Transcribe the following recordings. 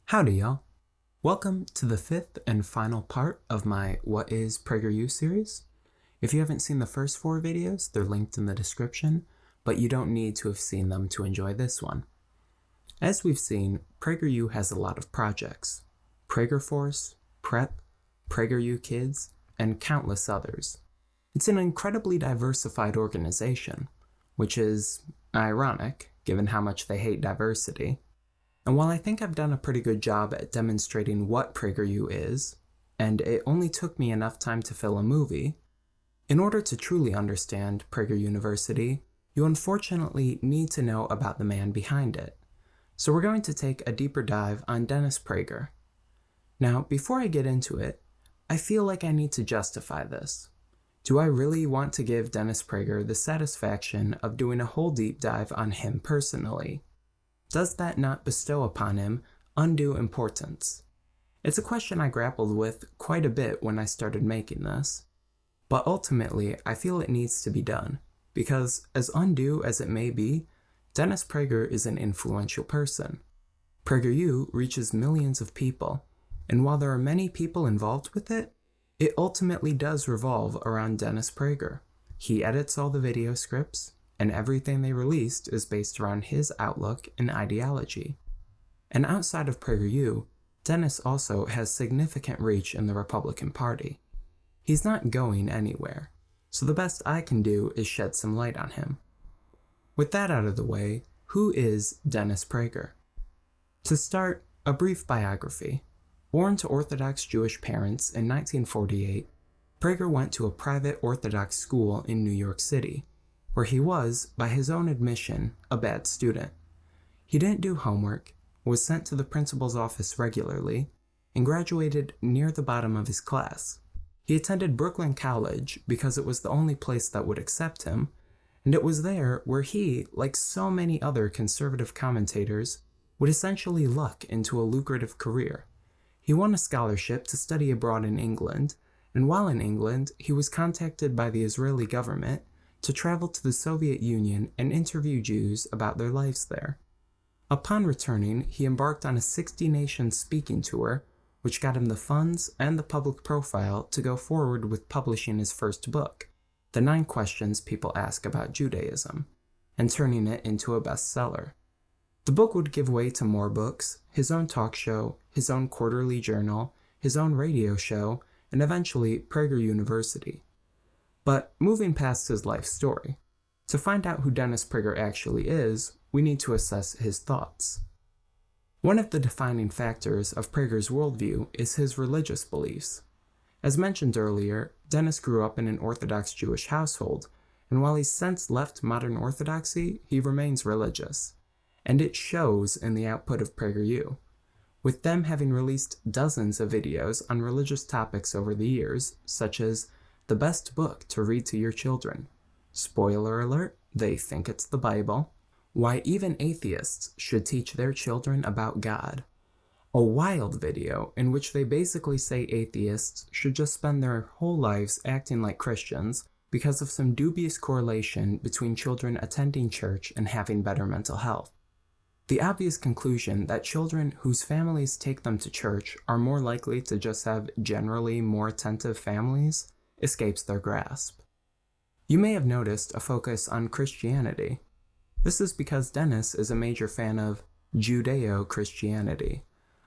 Howdy, y'all. Welcome to the fifth and final part of my What is PragerU series. If you haven't seen the first 4 videos, they're linked in the description, but you don't need to have seen them to enjoy this one. As we've seen, PragerU has a lot of projects: PragerForce, Prep, PragerU Kids, and countless others. It's an incredibly diversified organization, which is ironic given how much they hate diversity. And while I think I've done a pretty good job at demonstrating what PragerU is, and it only took me enough time to fill a movie, in order to truly understand Prager University, you unfortunately need to know about the man behind it. So we're going to take a deeper dive on Dennis Prager. Now, before I get into it, I feel like I need to justify this. Do I really want to give Dennis Prager the satisfaction of doing a whole deep dive on him personally? Does that not bestow upon him undue importance? It's a question I grappled with quite a bit when I started making this, but ultimately I feel it needs to be done, because as undue as it may be, Dennis Prager is an influential person. PragerU reaches millions of people, and while there are many people involved with it, it ultimately does revolve around Dennis Prager. He edits all the video scripts, and everything they released is based around his outlook and ideology. And outside of PragerU, Dennis also has significant reach in the Republican Party. He's not going anywhere, so the best I can do is shed some light on him. With that out of the way, who is Dennis Prager? To start, a brief biography. Born to Orthodox Jewish parents in 1948, Prager went to a private Orthodox school in New York City, where he was, by his own admission, a bad student. He didn't do homework, was sent to the principal's office regularly, and graduated near the bottom of his class. He attended Brooklyn College because it was the only place that would accept him, and it was there where he, like so many other conservative commentators, would essentially luck into a lucrative career. He won a scholarship to study abroad in England, and while in England, he was contacted by the Israeli government to travel to the Soviet Union and interview Jews about their lives there. Upon returning, he embarked on a 60-nation speaking tour, which got him the funds and the public profile to go forward with publishing his first book, The 9 Questions People Ask About Judaism, and turning it into a bestseller. The book would give way to more books, his own talk show, his own quarterly journal, his own radio show, and eventually Prager University. But moving past his life story, to find out who Dennis Prager actually is, we need to assess his thoughts. One of the defining factors of Prager's worldview is his religious beliefs. As mentioned earlier, Dennis grew up in an Orthodox Jewish household, and while he's since left modern Orthodoxy, he remains religious. And it shows in the output of PragerU, with them having released dozens of videos on religious topics over the years, such as the best book to read to your children. Spoiler alert, they think it's the Bible. Why even atheists should teach their children about God. A wild video in which they basically say atheists should just spend their whole lives acting like Christians because of some dubious correlation between children attending church and having better mental health. The obvious conclusion that children whose families take them to church are more likely to just have generally more attentive families escapes their grasp. You may have noticed a focus on Christianity. This is because Dennis is a major fan of Judeo-Christianity,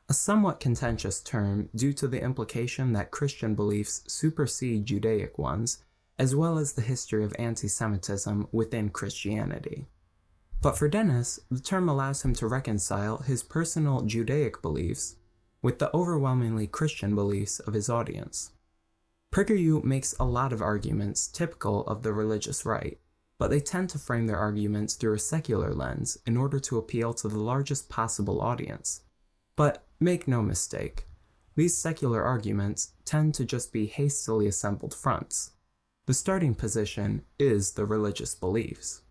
a somewhat contentious term due to the implication that Christian beliefs supersede Judaic ones, as well as the history of anti-Semitism within Christianity. But for Dennis, the term allows him to reconcile his personal Judaic beliefs with the overwhelmingly Christian beliefs of his audience. PragerU makes a lot of arguments typical of the religious right, but they tend to frame their arguments through a secular lens in order to appeal to the largest possible audience. But make no mistake, these secular arguments tend to just be hastily assembled fronts. The starting position is the religious beliefs.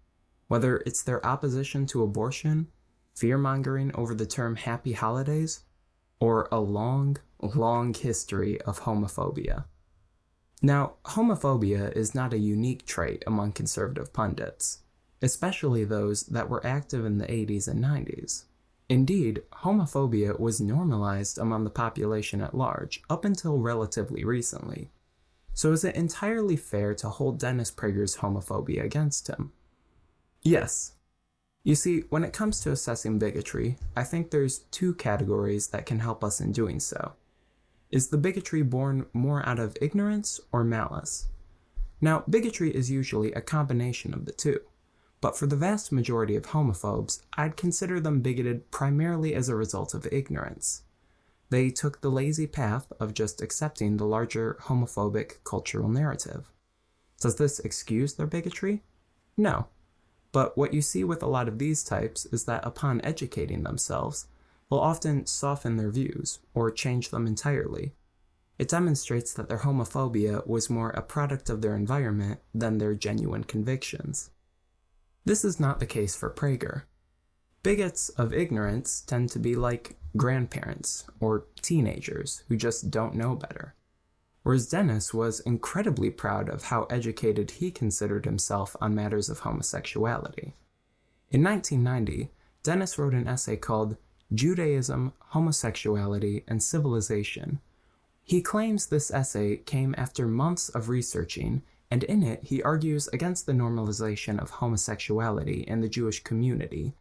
Whether it's their opposition to abortion, fear-mongering over the term happy holidays, or a long, long history of homophobia. Now, homophobia is not a unique trait among conservative pundits, especially those that were active in the 80s and 90s. Indeed, homophobia was normalized among the population at large up until relatively recently. So is it entirely fair to hold Dennis Prager's homophobia against him? Yes. You see, when it comes to assessing bigotry, I think there's two categories that can help us in doing so. Is the bigotry born more out of ignorance or malice? Now, bigotry is usually a combination of the two, but for the vast majority of homophobes, I'd consider them bigoted primarily as a result of ignorance. They took the lazy path of just accepting the larger homophobic cultural narrative. Does this excuse their bigotry? No. But what you see with a lot of these types is that upon educating themselves, they'll often soften their views or change them entirely. It demonstrates that their homophobia was more a product of their environment than their genuine convictions. This is not the case for Prager. Bigots of ignorance tend to be like grandparents or teenagers who just don't know better. Whereas Dennis was incredibly proud of how educated he considered himself on matters of homosexuality. In 1990, Dennis wrote an essay called Judaism, Homosexuality, and Civilization. He claims this essay came after months of researching, and in it he argues against the normalization of homosexuality in the Jewish community,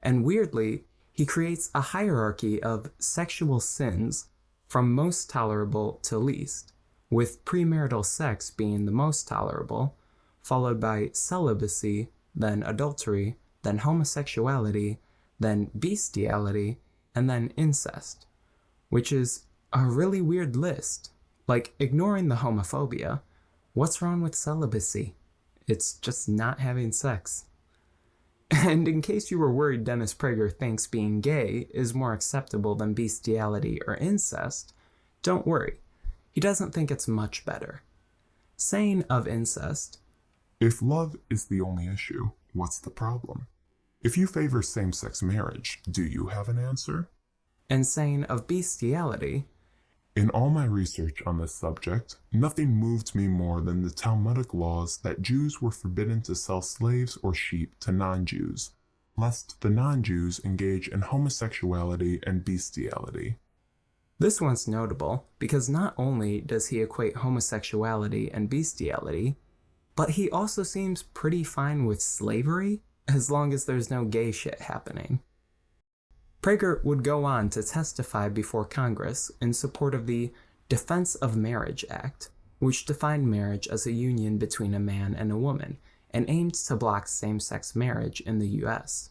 and weirdly, he creates a hierarchy of sexual sins from most tolerable to least, with premarital sex being the most tolerable, followed by celibacy, then adultery, then homosexuality, then bestiality, and then incest, which is a really weird list. Like, ignoring the homophobia, what's wrong with celibacy? It's just not having sex. And in case you were worried Dennis Prager thinks being gay is more acceptable than bestiality or incest, don't worry. He doesn't think it's much better. Saying of incest, "If love is the only issue, what's the problem? If you favor same-sex marriage, do you have an answer?" and saying of bestiality, "In all my research on this subject, nothing moved me more than the Talmudic laws that Jews were forbidden to sell slaves or sheep to non-Jews, lest the non-Jews engage in homosexuality and bestiality." This one's notable because not only does he equate homosexuality and bestiality, but he also seems pretty fine with slavery as long as there's no gay shit happening. Prager would go on to testify before Congress in support of the Defense of Marriage Act, which defined marriage as a union between a man and a woman and aimed to block same-sex marriage in the US.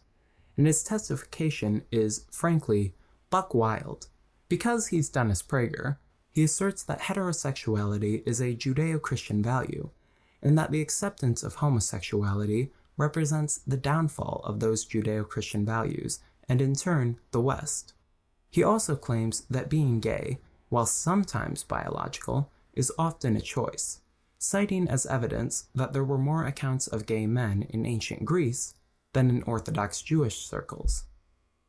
And his testification is, frankly, buck wild. Because he's Dennis Prager, he asserts that heterosexuality is a Judeo-Christian value, and that the acceptance of homosexuality represents the downfall of those Judeo-Christian values, and in turn, the West. He also claims that being gay, while sometimes biological, is often a choice, citing as evidence that there were more accounts of gay men in ancient Greece than in Orthodox Jewish circles.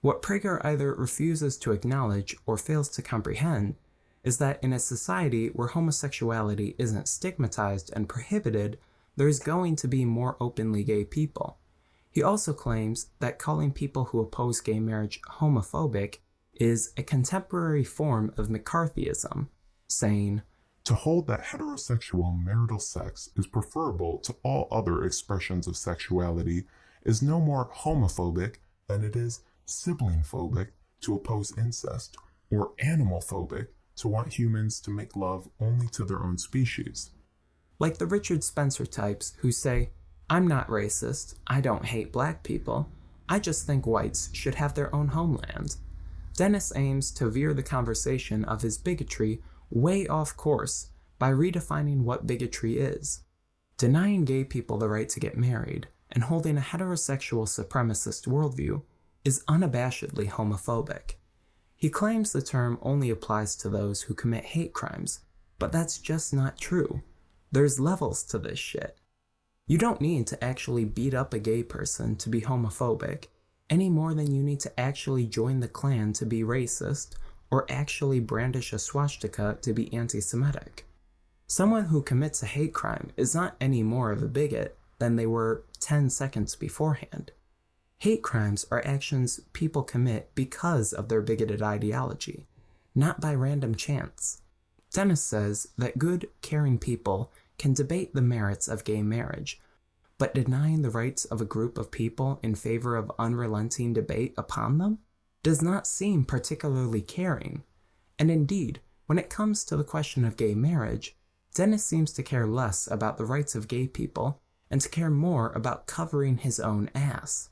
What Prager either refuses to acknowledge or fails to comprehend is that in a society where homosexuality isn't stigmatized and prohibited, there is going to be more openly gay people. He also claims that calling people who oppose gay marriage homophobic is a contemporary form of McCarthyism, saying, "To hold that heterosexual marital sex is preferable to all other expressions of sexuality is no more homophobic than it is sibling-phobic to oppose incest, or animal-phobic to want humans to make love only to their own species." Like the Richard Spencer types who say, "I'm not racist, I don't hate black people, I just think whites should have their own homeland." Dennis aims to veer the conversation of his bigotry way off course by redefining what bigotry is. Denying gay people the right to get married and holding a heterosexual supremacist worldview is unabashedly homophobic. He claims the term only applies to those who commit hate crimes, but that's just not true. There's levels to this shit. You don't need to actually beat up a gay person to be homophobic, any more than you need to actually join the Klan to be racist, or actually brandish a swastika to be anti-Semitic. Someone who commits a hate crime is not any more of a bigot than they were 10 seconds beforehand. Hate crimes are actions people commit because of their bigoted ideology, not by random chance. Dennis says that good, caring people can debate the merits of gay marriage, but denying the rights of a group of people in favor of unrelenting debate upon them does not seem particularly caring. And indeed, when it comes to the question of gay marriage, Dennis seems to care less about the rights of gay people and to care more about covering his own ass,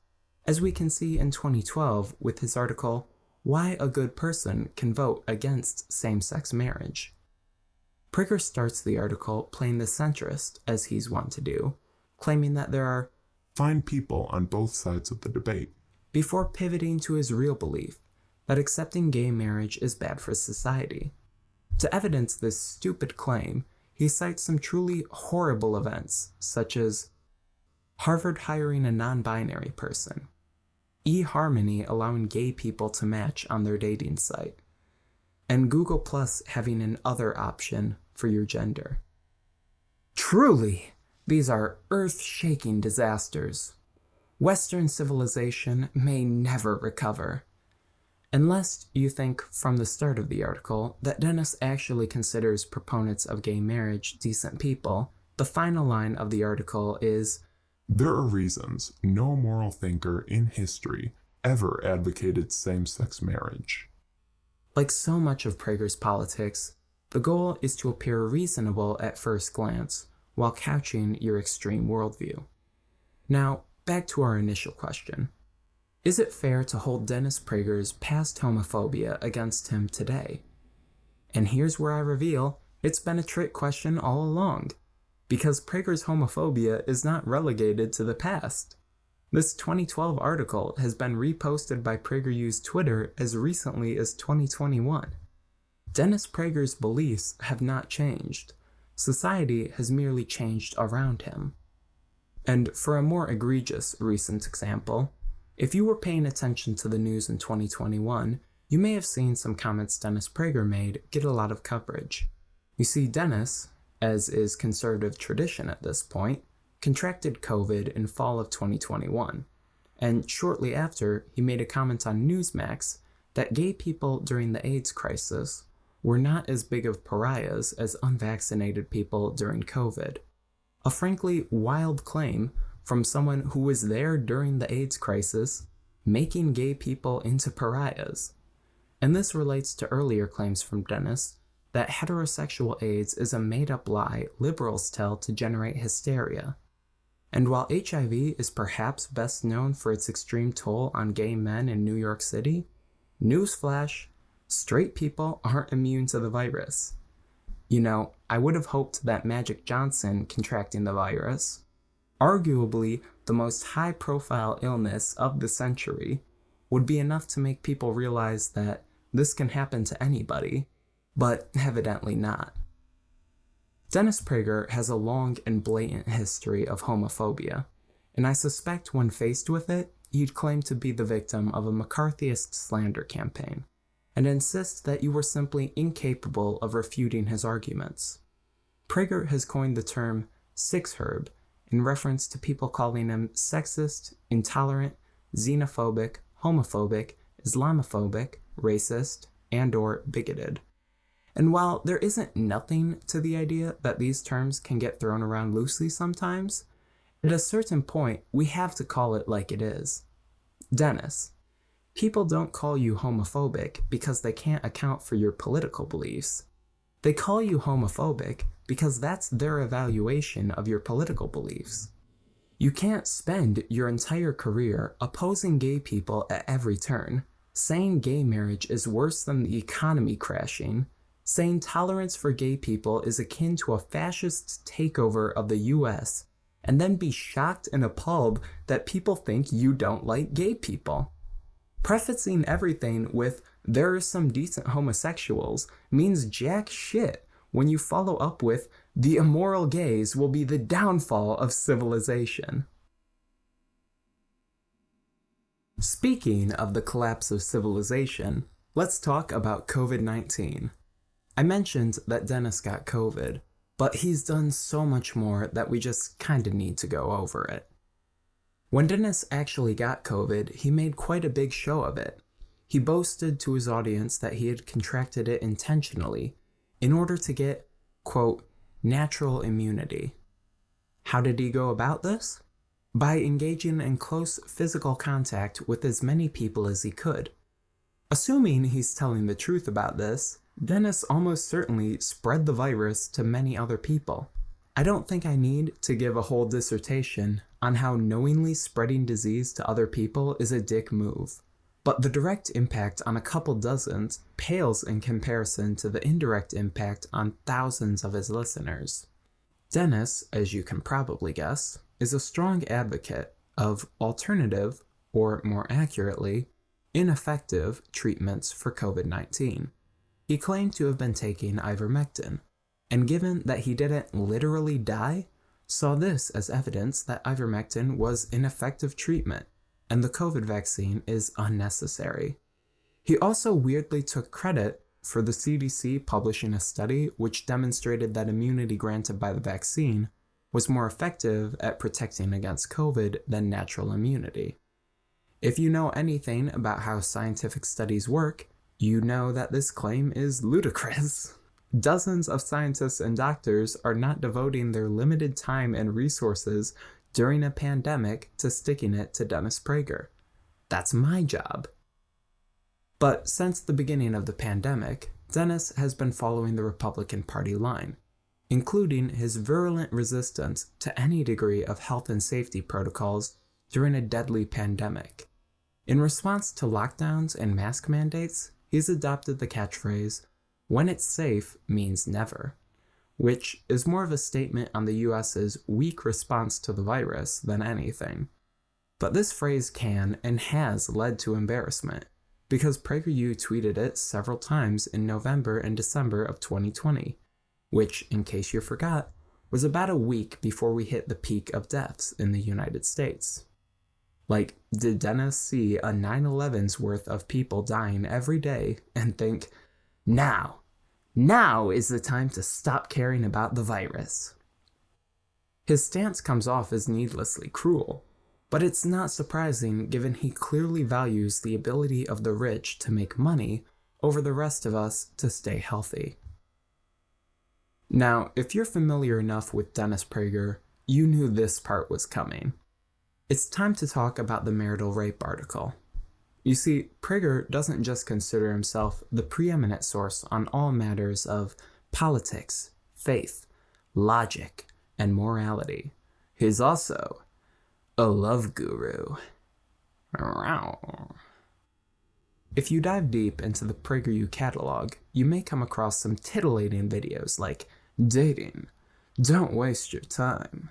as we can see in 2012 with his article, Why a Good Person Can Vote Against Same-Sex Marriage. Prager starts the article playing the centrist, as he's wont to do, claiming that there are fine people on both sides of the debate, before pivoting to his real belief that accepting gay marriage is bad for society. To evidence this stupid claim, he cites some truly horrible events, such as Harvard hiring a non-binary person, eHarmony allowing gay people to match on their dating site, and Google Plus having an other option for your gender. Truly, these are earth-shaking disasters. Western civilization may never recover. Unless you think from the start of the article that Dennis actually considers proponents of gay marriage decent people, the final line of the article is, there are reasons no moral thinker in history ever advocated same-sex marriage. Like so much of Prager's politics, the goal is to appear reasonable at first glance while couching your extreme worldview. Now, back to our initial question. Is it fair to hold Dennis Prager's past homophobia against him today? And here's where I reveal it's been a trick question all along, because Prager's homophobia is not relegated to the past. This 2012 article has been reposted by PragerU's Twitter as recently as 2021. Dennis Prager's beliefs have not changed. Society has merely changed around him. And for a more egregious recent example, if you were paying attention to the news in 2021, you may have seen some comments Dennis Prager made get a lot of coverage. You see, Dennis, as is conservative tradition at this point, contracted COVID in fall of 2021, and shortly after, he made a comment on Newsmax that gay people during the AIDS crisis were not as big of pariahs as unvaccinated people during COVID. A frankly wild claim from someone who was there during the AIDS crisis, making gay people into pariahs. And this relates to earlier claims from Dennis that heterosexual AIDS is a made-up lie liberals tell to generate hysteria. And while HIV is perhaps best known for its extreme toll on gay men in New York City, newsflash, straight people aren't immune to the virus. You know, I would have hoped that Magic Johnson contracting the virus, arguably the most high-profile illness of the century, would be enough to make people realize that this can happen to anybody, but evidently not. Dennis Prager has a long and blatant history of homophobia, and I suspect when faced with it, he'd claim to be the victim of a McCarthyist slander campaign, and insist that you were simply incapable of refuting his arguments. Prager has coined the term six-herb in reference to people calling him sexist, intolerant, xenophobic, homophobic, Islamophobic, racist, and/or bigoted. And while there isn't nothing to the idea that these terms can get thrown around loosely sometimes, at a certain point, we have to call it like it is. Dennis, people don't call you homophobic because they can't account for your political beliefs. They call you homophobic because that's their evaluation of your political beliefs. You can't spend your entire career opposing gay people at every turn, saying gay marriage is worse than the economy crashing, saying tolerance for gay people is akin to a fascist takeover of the US, and then be shocked and appalled that people think you don't like gay people. Prefacing everything with, there are some decent homosexuals, means jack shit when you follow up with, the immoral gays will be the downfall of civilization. Speaking of the collapse of civilization, let's talk about COVID-19. I mentioned that Dennis got COVID, but he's done so much more that we just kinda need to go over it. When Dennis actually got COVID, he made quite a big show of it. He boasted to his audience that he had contracted it intentionally in order to get, quote, natural immunity. How did he go about this? By engaging in close physical contact with as many people as he could. Assuming he's telling the truth about this, Dennis almost certainly spread the virus to many other people. I don't think I need to give a whole dissertation on how knowingly spreading disease to other people is a dick move, but the direct impact on a couple dozens pales in comparison to the indirect impact on thousands of his listeners. Dennis, as you can probably guess, is a strong advocate of alternative, or more accurately, ineffective treatments for COVID-19. He claimed to have been taking ivermectin, and given that he didn't literally die, saw this as evidence that ivermectin was an effective treatment, and the COVID vaccine is unnecessary. He also weirdly took credit for the CDC publishing a study which demonstrated that immunity granted by the vaccine was more effective at protecting against COVID than natural immunity. If you know anything about how scientific studies work, you know that this claim is ludicrous. Dozens of scientists and doctors are not devoting their limited time and resources during a pandemic to sticking it to Dennis Prager. That's my job. But since the beginning of the pandemic, Dennis has been following the Republican Party line, including his virulent resistance to any degree of health and safety protocols during a deadly pandemic. In response to lockdowns and mask mandates, he's adopted the catchphrase, "When it's safe means never," which is more of a statement on the US's weak response to the virus than anything. But this phrase can and has led to embarrassment, because PragerU tweeted it several times in November and December of 2020, which, in case you forgot, was about a week before we hit the peak of deaths in the United States. Like, did Dennis see a 9/11's worth of people dying every day and think, now is the time to stop caring about the virus? His stance comes off as needlessly cruel, but it's not surprising given he clearly values the ability of the rich to make money over the rest of us to stay healthy. Now, if you're familiar enough with Dennis Prager, you knew this part was coming. It's time to talk about the marital rape article. You see, Prager doesn't just consider himself the preeminent source on all matters of politics, faith, logic, and morality. He's also a love guru. If you dive deep into the PragerU catalog, you may come across some titillating videos like Dating, Don't Waste Your Time,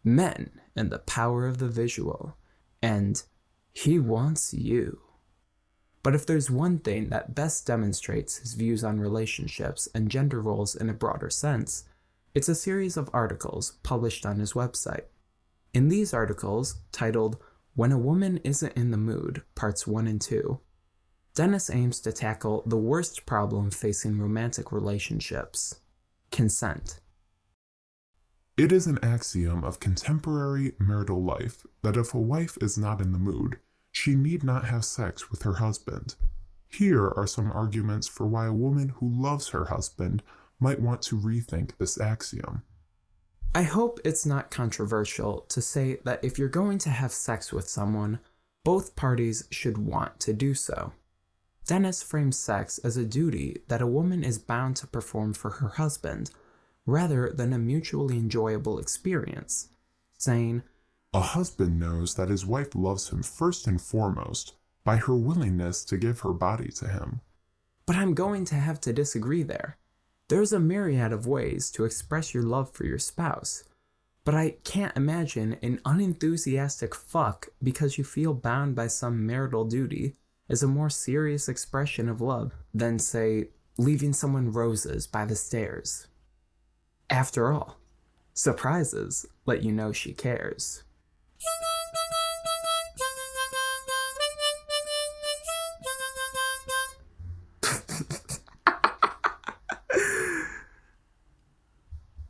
Men and the Power of the Visual, and He Wants You. But if there's one thing that best demonstrates his views on relationships and gender roles in a broader sense, it's a series of articles published on his website. In these articles, titled When a Woman Isn't in the Mood, Parts 1 and 2, Dennis aims to tackle the worst problem facing romantic relationships: consent. It is an axiom of contemporary marital life that if a wife is not in the mood, she need not have sex with her husband. Here are some arguments for why a woman who loves her husband might want to rethink this axiom. I hope it's not controversial to say that if you're going to have sex with someone, both parties should want to do so. Dennis frames sex as a duty that a woman is bound to perform for her husband, rather than a mutually enjoyable experience, saying, "A husband knows that his wife loves him first and foremost by her willingness to give her body to him." But I'm going to have to disagree there. There's a myriad of ways to express your love for your spouse, but I can't imagine an unenthusiastic fuck because you feel bound by some marital duty as a more serious expression of love than, say, leaving someone roses by the stairs. After all, surprises let you know she cares.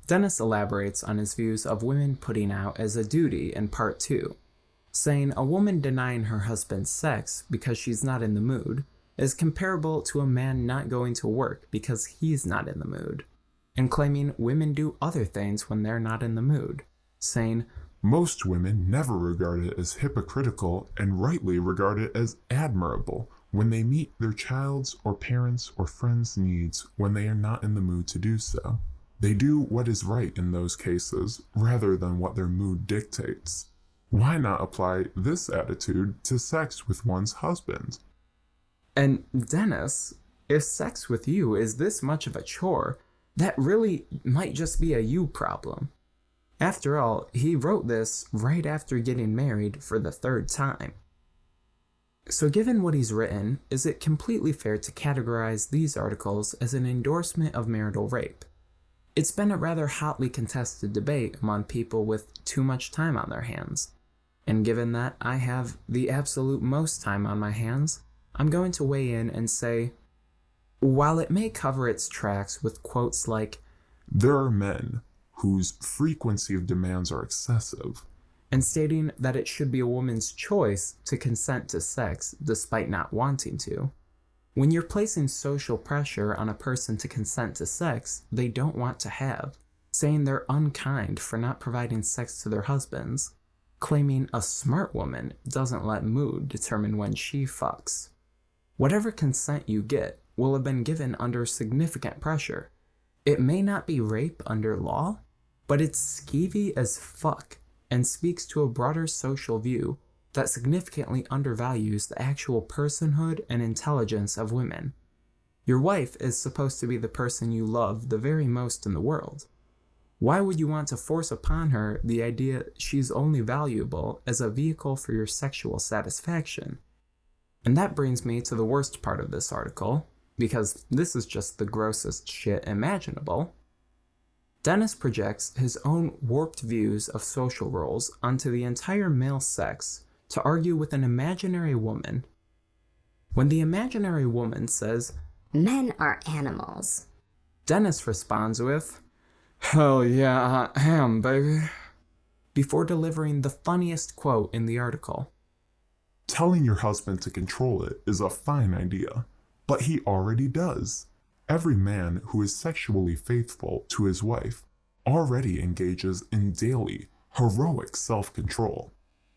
Dennis elaborates on his views of women putting out as a duty in part 2, saying a woman denying her husband sex because she's not in the mood is comparable to a man not going to work because he's not in the mood, and claiming women do other things when they're not in the mood, saying, most women never regard it as hypocritical and rightly regard it as admirable when they meet their child's or parents' or friends' needs when they are not in the mood to do so. They do what is right in those cases rather than what their mood dictates. Why not apply this attitude to sex with one's husband? And Dennis, if sex with you is this much of a chore, that really might just be a you problem. After all, he wrote this right after getting married for the third time. So given what he's written, is it completely fair to categorize these articles as an endorsement of marital rape? It's been a rather hotly contested debate among people with too much time on their hands. And given that I have the absolute most time on my hands, I'm going to weigh in and say, while it may cover its tracks with quotes like, there are men whose frequency of demands are excessive, and stating that it should be a woman's choice to consent to sex despite not wanting to, when you're placing social pressure on a person to consent to sex they don't want to have, saying they're unkind for not providing sex to their husbands, claiming a smart woman doesn't let mood determine when she fucks. Whatever consent you get will have been given under significant pressure. It may not be rape under law, but it's skeevy as fuck and speaks to a broader social view that significantly undervalues the actual personhood and intelligence of women. Your wife is supposed to be the person you love the very most in the world. Why would you want to force upon her the idea she's only valuable as a vehicle for your sexual satisfaction? And that brings me to the worst part of this article, because this is just the grossest shit imaginable. Dennis projects his own warped views of social roles onto the entire male sex to argue with an imaginary woman. When the imaginary woman says, men are animals, Dennis responds with, hell yeah, I am, baby, before delivering the funniest quote in the article. telling your husband to control it is a fine idea, but he already does. Every man who is sexually faithful to his wife already engages in daily, heroic self-control.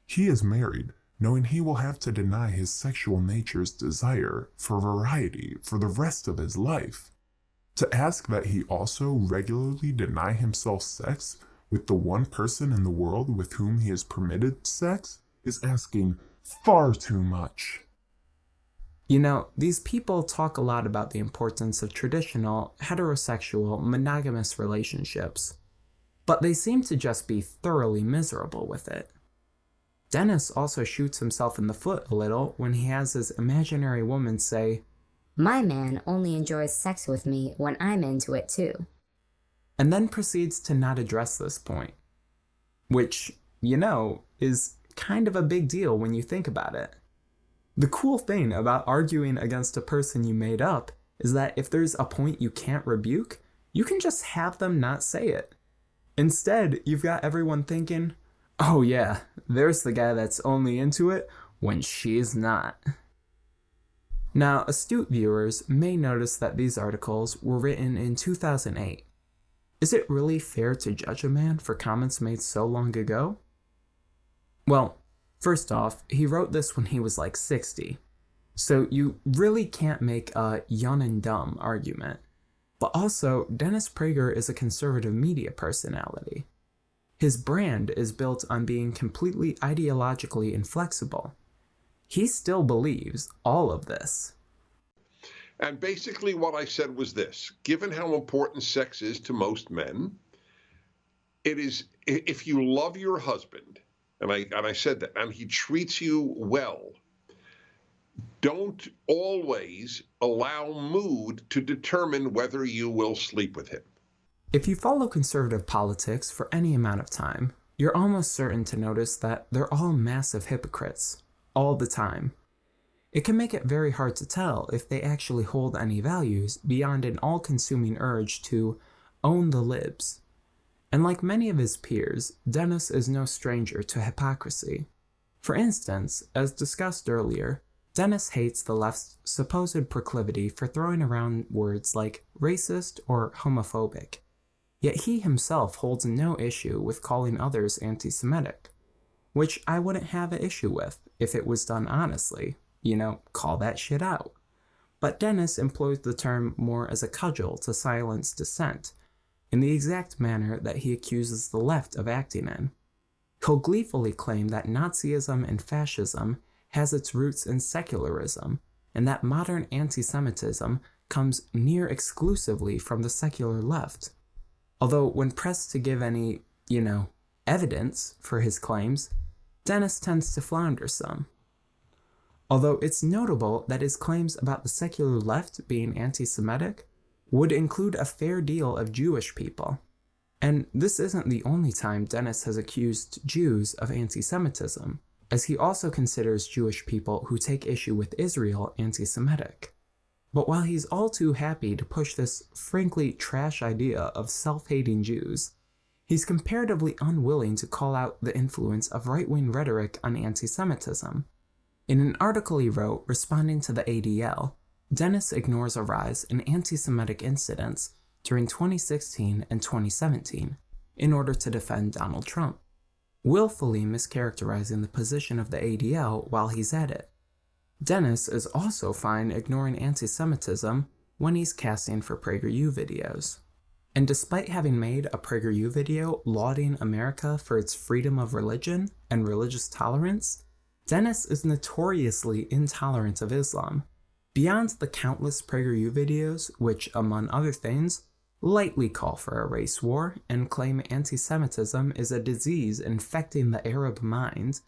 He is married, knowing he will have to deny his sexual nature's desire for variety for the rest of his life. To ask that he also regularly deny himself sex with the one person in the world with whom he is permitted sex is asking far too much. You know, these people talk a lot about the importance of traditional, heterosexual, monogamous relationships, but they seem to just be thoroughly miserable with it. Dennis also shoots himself in the foot a little when he has his imaginary woman say, my man only enjoys sex with me when I'm into it too. And then proceeds to not address this point. Which, you know, is kind of a big deal when you think about it. The cool thing about arguing against a person you made up is that if there's a point you can't rebuke, you can just have them not say it. Instead, you've got everyone thinking, oh yeah, there's the guy that's only into it when she's not. Now, astute viewers may notice that these articles were written in 2008. Is it really fair to judge a man for comments made so long ago? Well, first off, he wrote this when he was like 60, so you really can't make a young and dumb argument. But also, Dennis Prager is a conservative media personality. His brand is built on being completely ideologically inflexible. He still believes all of this. And basically what I said was this: given how important sex is to most men, it is, if you love your husband, and I said that, and he treats you well, don't always allow mood to determine whether you will sleep with him. If you follow conservative politics for any amount of time, you're almost certain to notice that they're all massive hypocrites, all the time. It can make it very hard to tell if they actually hold any values beyond an all-consuming urge to own the libs. And like many of his peers, Dennis is no stranger to hypocrisy. For instance, as discussed earlier, Dennis hates the left's supposed proclivity for throwing around words like racist or homophobic, yet he himself holds no issue with calling others anti-Semitic, which I wouldn't have an issue with if it was done honestly, call that shit out. But Dennis employs the term more as a cudgel to silence dissent, in the exact manner that he accuses the left of acting in. He'll gleefully claim that Nazism and fascism has its roots in secularism, and that modern anti-Semitism comes near exclusively from the secular left. Although when pressed to give any, evidence for his claims, Dennis tends to flounder some. Although it's notable that his claims about the secular left being anti-Semitic would include a fair deal of Jewish people. And this isn't the only time Dennis has accused Jews of anti-Semitism, as he also considers Jewish people who take issue with Israel anti-Semitic. But while he's all too happy to push this frankly trash idea of self-hating Jews, he's comparatively unwilling to call out the influence of right-wing rhetoric on anti-Semitism. In an article he wrote responding to the ADL, Dennis ignores a rise in anti-Semitic incidents during 2016 and 2017 in order to defend Donald Trump, willfully mischaracterizing the position of the ADL while he's at it. Dennis is also fine ignoring anti-Semitism when he's casting for PragerU videos. And despite having made a PragerU video lauding America for its freedom of religion and religious tolerance, Dennis is notoriously intolerant of Islam. Beyond the countless PragerU videos, which, among other things, lightly call for a race war and claim anti-Semitism is a disease infecting the Arab mind,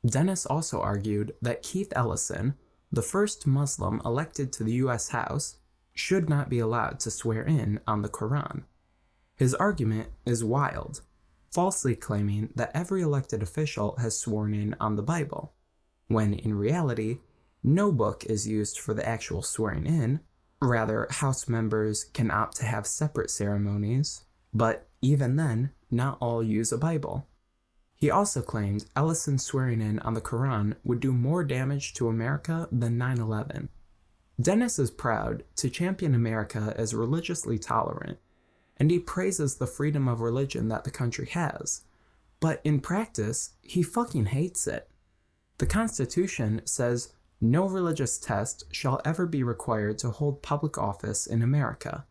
Dennis also argued that Keith Ellison, the first Muslim elected to the U.S. House, should not be allowed to swear in on the Quran. His argument is wild, falsely claiming that every elected official has sworn in on the Bible, when in reality, no book is used for the actual swearing in. Rather, House members can opt to have separate ceremonies, but even then, not all use a Bible. He also claimed Ellison swearing in on the Quran would do more damage to America than 9/11. Dennis is proud to champion America as religiously tolerant, and he praises the freedom of religion that the country has, but in practice, he fucking hates it. The Constitution says no religious test shall ever be required to hold public office in America.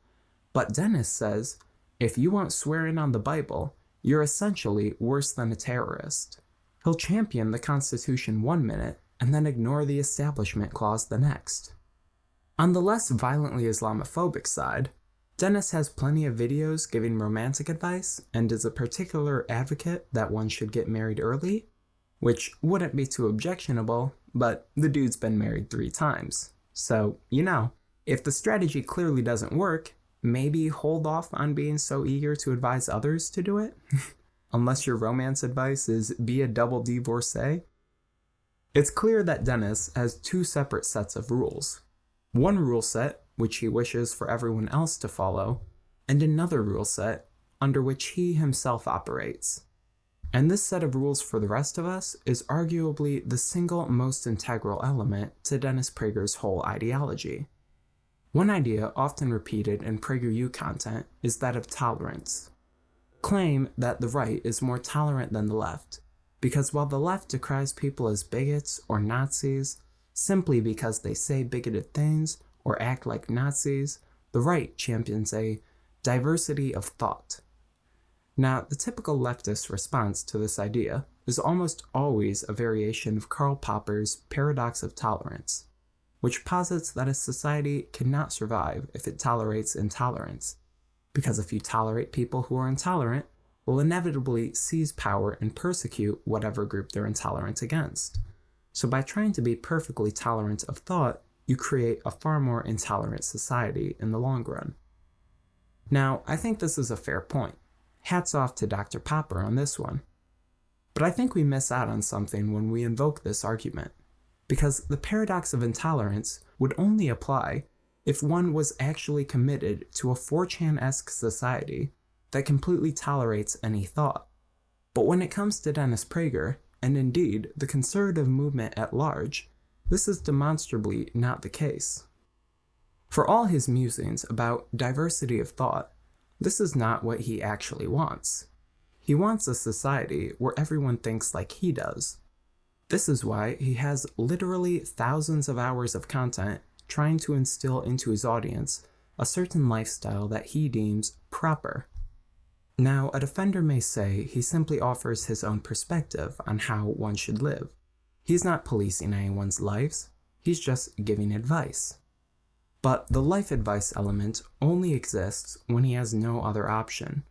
But Dennis says, if you won't swear in on the Bible, you're essentially worse than a terrorist. He'll champion the Constitution 1 minute and then ignore the Establishment Clause the next. On the less violently Islamophobic side, Dennis has plenty of videos giving romantic advice and is a particular advocate that one should get married early, which wouldn't be too objectionable, but the dude's been married 3 times. So, if the strategy clearly doesn't work, maybe hold off on being so eager to advise others to do it? Unless your romance advice is be a double divorcee. It's clear that Dennis has 2 separate sets of rules. One rule set, which he wishes for everyone else to follow, and another rule set, under which he himself operates. And this set of rules for the rest of us is arguably the single most integral element to Dennis Prager's whole ideology. One idea often repeated in PragerU content is that of tolerance. Claim that the right is more tolerant than the left, because while the left decries people as bigots or Nazis simply because they say bigoted things or act like Nazis, the right champions a diversity of thought. Now, the typical leftist response to this idea is almost always a variation of Karl Popper's paradox of tolerance, which posits that a society cannot survive if it tolerates intolerance, because if you tolerate people who are intolerant, will inevitably seize power and persecute whatever group they're intolerant against. So by trying to be perfectly tolerant of thought, you create a far more intolerant society in the long run. Now, I think this is a fair point. Hats off to Dr. Popper on this one. But I think we miss out on something when we invoke this argument, because the paradox of intolerance would only apply if one was actually committed to a 4chan-esque society that completely tolerates any thought. But when it comes to Dennis Prager, and indeed the conservative movement at large, this is demonstrably not the case. For all his musings about diversity of thought, this is not what he actually wants. He wants a society where everyone thinks like he does. This is why he has literally thousands of hours of content trying to instill into his audience a certain lifestyle that he deems proper. Now, a defender may say he simply offers his own perspective on how one should live. He's not policing anyone's lives, he's just giving advice. But the life advice element only exists when he has no other option.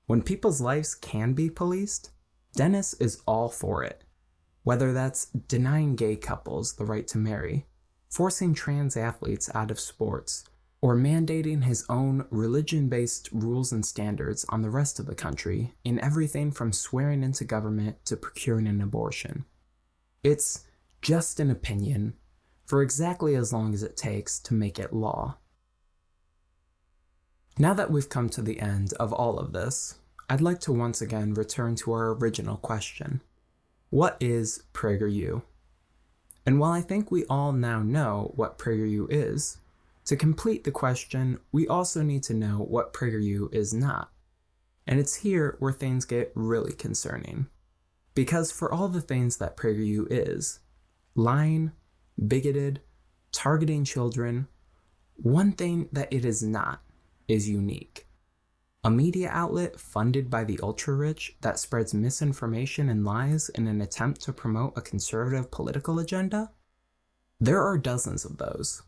When people's lives can be policed, Dennis is all for it. Whether that's denying gay couples the right to marry, forcing trans athletes out of sports, or mandating his own religion-based rules and standards on the rest of the country in everything from swearing into government to procuring an abortion. It's just an opinion for exactly as long as it takes to make it law. Now that we've come to the end of all of this, I'd like to once again return to our original question. What is PragerU? And while I think we all now know what PragerU is, to complete the question, we also need to know what PragerU is not. And it's here where things get really concerning. Because for all the things that PragerU is, lying, bigoted, targeting children, one thing that it is not is unique. A media outlet funded by the ultra-rich that spreads misinformation and lies in an attempt to promote a conservative political agenda? There are dozens of those.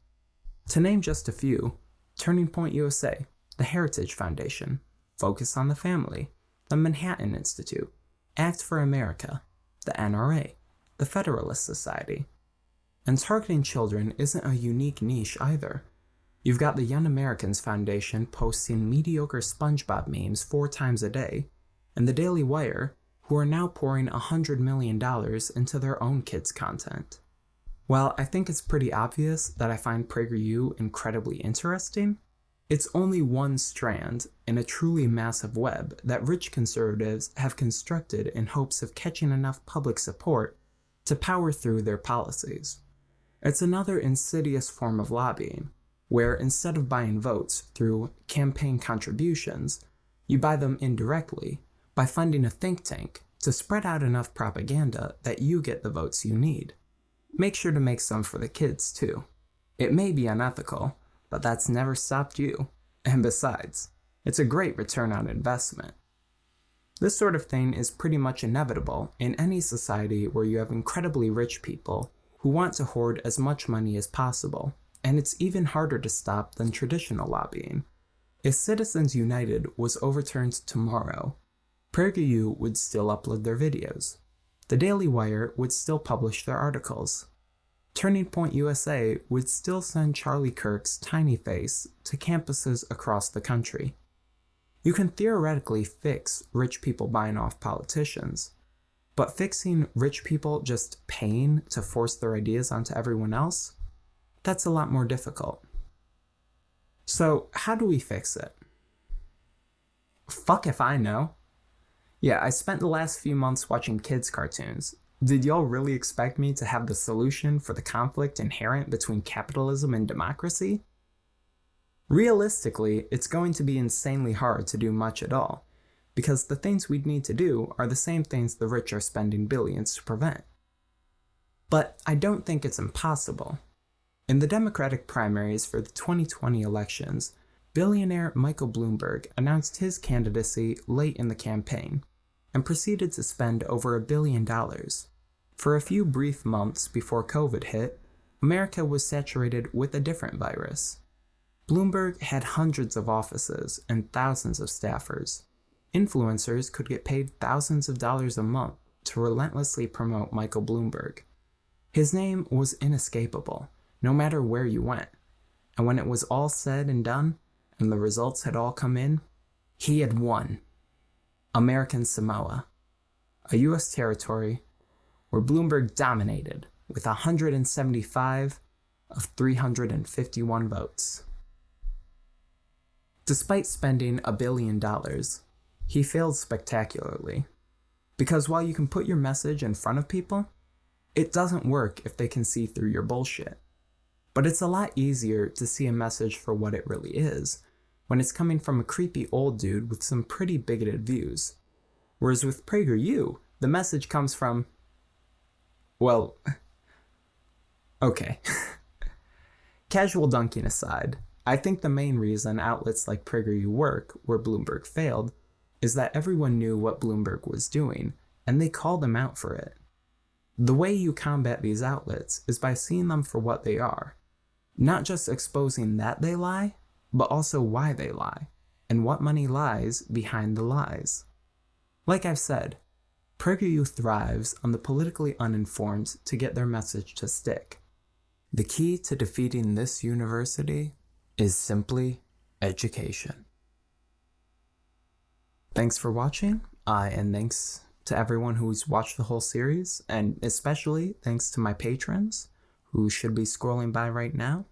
To name just a few, Turning Point USA, the Heritage Foundation, Focus on the Family, the Manhattan Institute, Act for America, the NRA, the Federalist Society. And targeting children isn't a unique niche either. You've got the Young Americans Foundation posting mediocre SpongeBob memes 4 times a day, and the Daily Wire, who are now pouring $100 million into their own kids' content. While I think it's pretty obvious that I find PragerU incredibly interesting, it's only one strand in a truly massive web that rich conservatives have constructed in hopes of catching enough public support to power through their policies. It's another insidious form of lobbying, where instead of buying votes through campaign contributions, you buy them indirectly by funding a think tank to spread out enough propaganda that you get the votes you need. Make sure to make some for the kids, too. It may be unethical, but that's never stopped you. And besides, it's a great return on investment. This sort of thing is pretty much inevitable in any society where you have incredibly rich people who want to hoard as much money as possible, and it's even harder to stop than traditional lobbying. If Citizens United was overturned tomorrow, PragerU would still upload their videos. The Daily Wire would still publish their articles. Turning Point USA would still send Charlie Kirk's tiny face to campuses across the country. You can theoretically fix rich people buying off politicians, but fixing rich people just paying to force their ideas onto everyone else? That's a lot more difficult. So, how do we fix it? Fuck if I know. Yeah, I spent the last few months watching kids' cartoons. Did y'all really expect me to have the solution for the conflict inherent between capitalism and democracy? Realistically, it's going to be insanely hard to do much at all, because the things we'd need to do are the same things the rich are spending billions to prevent. But I don't think it's impossible. In the Democratic primaries for the 2020 elections, billionaire Michael Bloomberg announced his candidacy late in the campaign and proceeded to spend over $1 billion. For a few brief months before COVID hit, America was saturated with a different virus. Bloomberg had hundreds of offices and thousands of staffers. Influencers could get paid thousands of dollars a month to relentlessly promote Michael Bloomberg. His name was inescapable, no matter where you went. And when it was all said and done, and the results had all come in, he had won. American Samoa, a U.S. territory where Bloomberg dominated with 175 of 351 votes. Despite spending $1 billion, he failed spectacularly. Because while you can put your message in front of people, it doesn't work if they can see through your bullshit. But it's a lot easier to see a message for what it really is when it's coming from a creepy old dude with some pretty bigoted views. Whereas with PragerU, the message comes from, well, okay. Casual dunking aside, I think the main reason outlets like PragerU work where Bloomberg failed is that everyone knew what Bloomberg was doing, and they called him out for it. The way you combat these outlets is by seeing them for what they are. Not just exposing that they lie, but also why they lie, and what money lies behind the lies. Like I've said, PragerU thrives on the politically uninformed to get their message to stick. The key to defeating this university is simply education. Thanks for watching, and thanks to everyone who's watched the whole series, and especially thanks to my patrons, who should be scrolling by right now,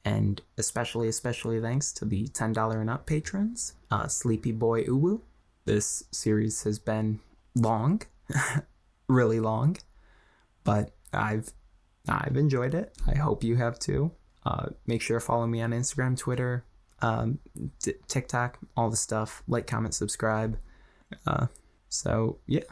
and especially thanks to the $10 and up patrons, Sleepy Boy Uwu. This series has been long, really long, but I've enjoyed it. I hope you have too. Make sure to follow me on Instagram, Twitter, TikTok, all the stuff. Like, comment, subscribe. So yeah.